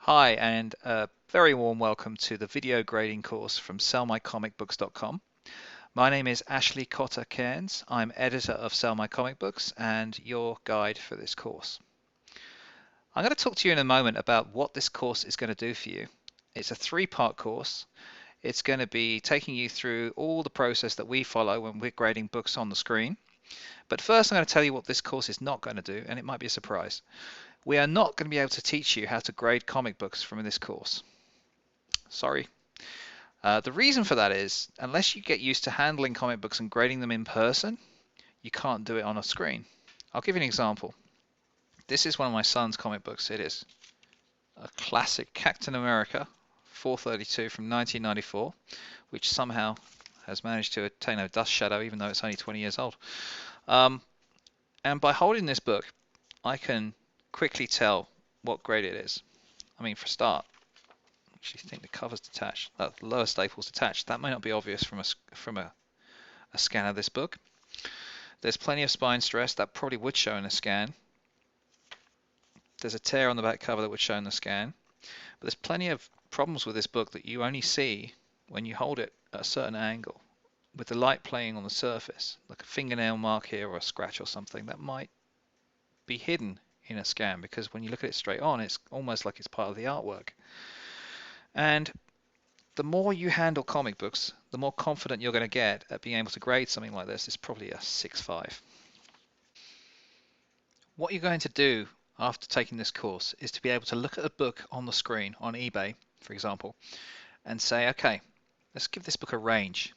Hi, and a very warm welcome to the video grading course from sellmycomicbooks.com. My name is Ashley Cotter Cairns. I'm editor of Sell My Comic Books and your guide for this course. I'm going to talk to you in a moment about what this course is going to do for you. It's a three-part course. It's going to be taking you through all the process that we follow when we're grading books on the screen. But first, I'm going to tell you what this course is not going to do, and it might be a surprise. We are not going to be able to teach you how to grade comic books from this course. Sorry. The reason for that is, unless you get used to handling comic books and grading them in person, you can't do it on a screen. I'll give you an example. This is one of my son's comic books. It is a classic Captain America 432 from 1994, which somehow has managed to attain a dust shadow even though it's only 20 years old. And by holding this book, I can quickly tell what grade it is. I mean, for a start, actually think the cover's detached, the lower staple's detached. That may not be obvious from a scan of this book. There's plenty of spine stress that probably would show in a scan. There's a tear on the back cover that would show in the scan. But there's plenty of problems with this book that you only see when you hold it at a certain angle, with the light playing on the surface, like a fingernail mark here or a scratch or something that might be hidden in a scan, because when you look at it straight on, it's almost like it's part of the artwork. And the more you handle comic books, the more confident you're going to get at being able to grade something like this. It's probably a 6.5. What you're going to do after taking this course is to be able to look at a book on the screen on eBay, for example, and say, okay, let's give this book a range.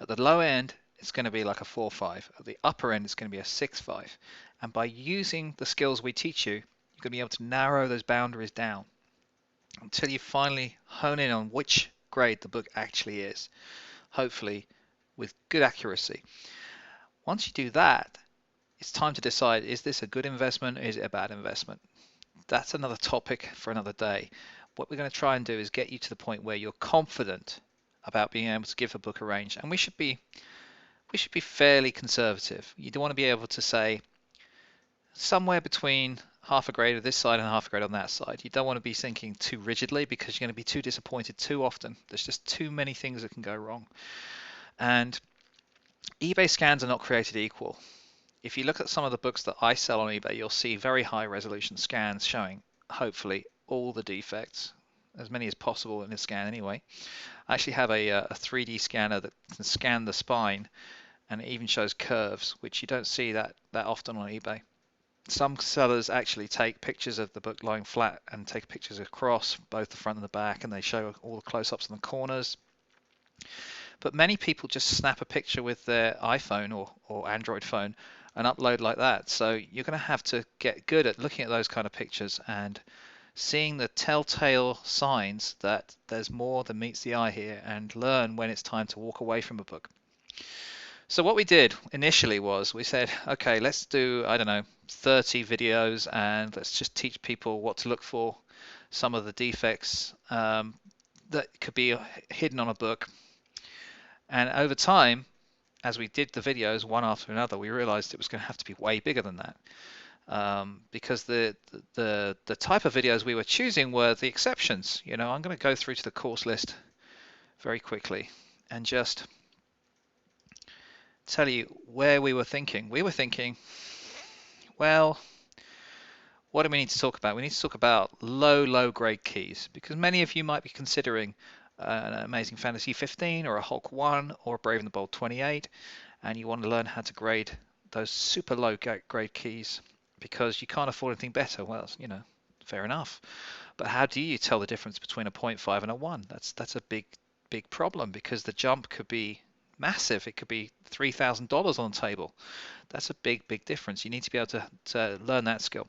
At the low end, it's going to be like a 4.5. At the upper end, it's going to be a 6.5. And by using the skills we teach you, you're going to be able to narrow those boundaries down until you finally hone in on which grade the book actually is, hopefully with good accuracy. Once you do that, it's time to decide, is this a good investment or is it a bad investment? That's another topic for another day. What we're going to try and do is get you to the point where you're confident about being able to give a book a range, and we should be fairly conservative. You don't want to be able to say somewhere between half a grade on this side and half a grade on that side. You don't want to be thinking too rigidly because you're going to be too disappointed too often. There's just too many things that can go wrong. And eBay scans are not created equal. If you look at some of the books that I sell on eBay, you'll see very high resolution scans showing, hopefully, all the defects, as many as possible in a scan anyway. I actually have a 3D scanner that can scan the spine, and it even shows curves, which you don't see that often on eBay. Some sellers actually take pictures of the book lying flat and take pictures across both the front and the back, and they show all the close-ups in the corners. But many people just snap a picture with their iPhone or Android phone and upload like that. So you're going to have to get good at looking at those kind of pictures and seeing the telltale signs that there's more than meets the eye here, and learn when it's time to walk away from a book. So what we did initially was we said, okay, let's do, I don't know, 30 videos, and let's just teach people what to look for, some of the defects that could be hidden on a book. And over time, as we did the videos one after another, we realized it was going to have to be way bigger than that. Because the type of videos we were choosing were the exceptions. You know, I'm going to go through to the course list very quickly and just tell you where we were thinking. We were thinking, well, what do we need to talk about? We need to talk about low grade keys, because many of you might be considering an Amazing Fantasy 15 or a Hulk 1 or a Brave and the Bold 28, and you want to learn how to grade those super low grade keys because you can't afford anything better. Well, you know, fair enough. But how do you tell the difference between a 0.5 and a 1? That's a big problem, because the jump could be massive. It could be $3,000 on the table. That's a big difference. You need to be able to learn that skill.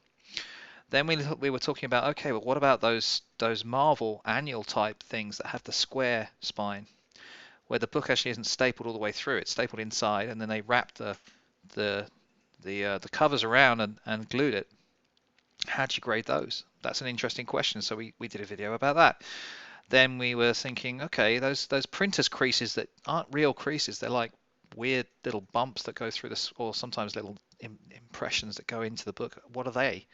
Then we were talking about, okay, but what about those Marvel annual type things that have the square spine, where the book actually isn't stapled all the way through? It's stapled inside, and then they wrap the covers around and glued it. How do you grade those? That's an interesting question. So we did a video about that. Then we were thinking, okay, those printers creases that aren't real creases, they're like weird little bumps that go through this, or sometimes little impressions that go into the book. What are they?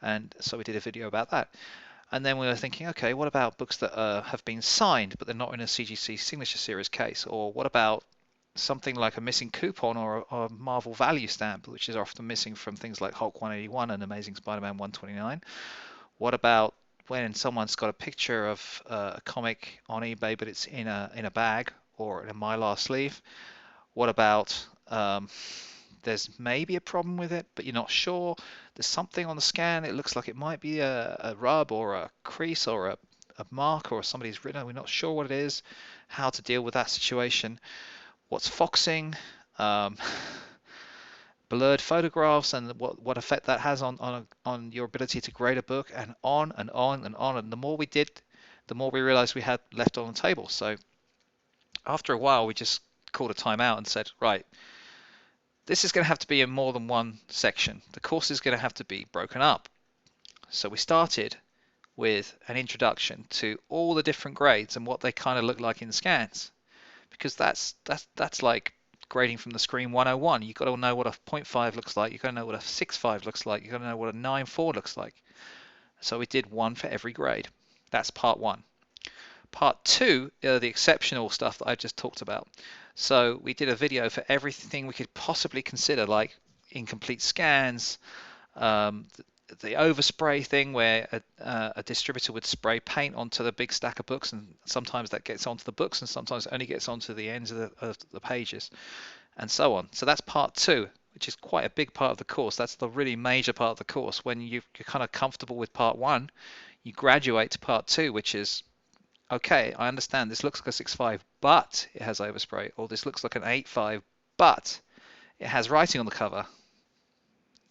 And so we did a video about that. And then we were thinking, okay, what about books that have been signed but they're not in a CGC Signature Series case? Or what about something like a missing coupon or a Marvel value stamp, which is often missing from things like Hulk 181 and Amazing Spider-Man 129? What about when someone's got a picture of a comic on eBay but it's in a bag or in a Mylar sleeve? What about there's maybe a problem with it, but you're not sure. There's something on the scan. It looks like it might be a rub or a crease or a mark or somebody's written. We're not sure what it is. How to deal with that situation. What's foxing? Um, blurred photographs and what effect that has on your ability to grade a book, and on and on and on. And the more we did, the more we realized we had left on the table. So after a while, we just called a timeout and said, right, this is going to have to be in more than one section. The course is going to have to be broken up. So we started with an introduction to all the different grades and what they kind of look like in scans, because that's like grading from the screen 101. You've got to know what a 0.5 looks like. You've got to know what a 6.5 looks like. You've got to know what a 9.4 looks like. So we did one for every grade. That's part one. Part two, the exceptional stuff that I just talked about. So we did a video for everything we could possibly consider, like incomplete scans, the overspray thing where a distributor would spray paint onto the big stack of books, and sometimes that gets onto the books and sometimes it only gets onto the ends of the pages, and so on. So that's part two, which is quite a big part of the course. That's the really major part of the course. When you're kind of comfortable with part one, you graduate to part two, which is, okay, I understand this looks like a 6.5, but it has overspray, or this looks like an 8.5, but it has writing on the cover.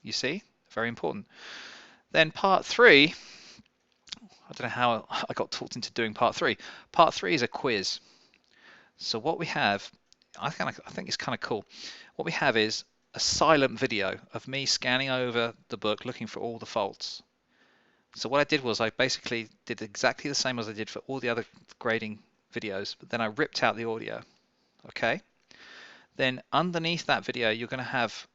You see? Very important. Then part three, I don't know how I got talked into doing part three. Part three is a quiz. So what we have, I think it's kind of cool. What we have is a silent video of me scanning over the book looking for all the faults. So what I did was I basically did exactly the same as I did for all the other grading videos, but then I ripped out the audio. Okay? Then underneath that video, you're going to have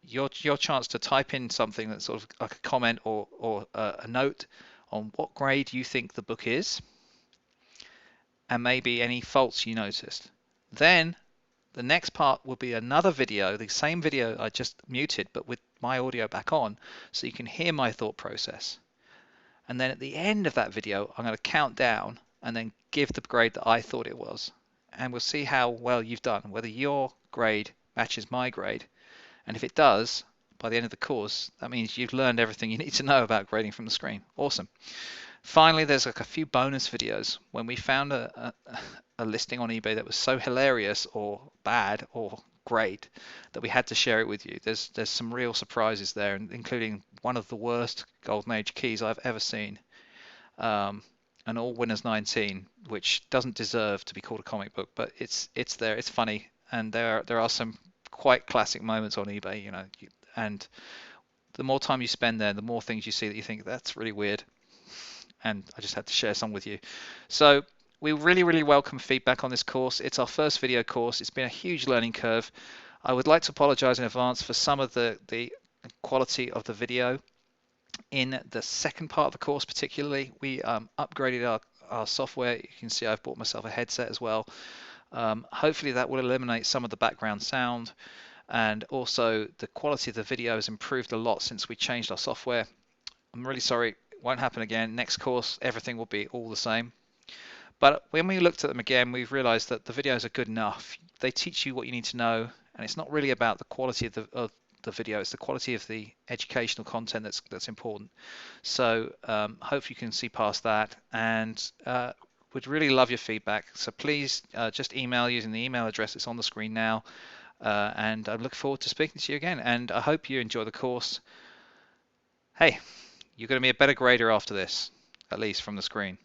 your chance to type in something that's sort of like a comment or a note on what grade you think the book is, and maybe any faults you noticed. Then the next part will be another video, the same video I just muted, but with my audio back on, so you can hear my thought process. And then at the end of that video, I'm going to count down and then give the grade that I thought it was. And we'll see how well you've done, whether your grade matches my grade. And if it does, by the end of the course, that means you've learned everything you need to know about grading from the screen. Awesome. Finally, there's like a few bonus videos. When we found a listing on eBay that was so hilarious or bad or great that we had to share it with you. There's some real surprises there, including one of the worst Golden Age keys I've ever seen. An All Winners 19, which doesn't deserve to be called a comic book, but it's there, it's funny, and there are some quite classic moments on eBay, you know, and the more time you spend there, the more things you see that you think that's really weird, and I just had to share some with you. So we really welcome feedback on this course. It's our first video course. It's been a huge learning curve. I would like to apologize in advance for some of the quality of the video. In the second part of the course particularly, we upgraded our software. You can see I've bought myself a headset as well. Hopefully that will eliminate some of the background sound, and also the quality of the video has improved a lot since we changed our software. I'm really sorry, it won't happen again. Next course, everything will be all the same. But when we looked at them again, we've realized that the videos are good enough. They teach you what you need to know, and it's not really about the quality of the video, it's the quality of the educational content that's important. So hopefully you can see past that, and we'd really love your feedback. So please just email using the email address that's on the screen now, and I look forward to speaking to you again, and I hope you enjoy the course. Hey, you're going to be a better grader after this, at least from the screen.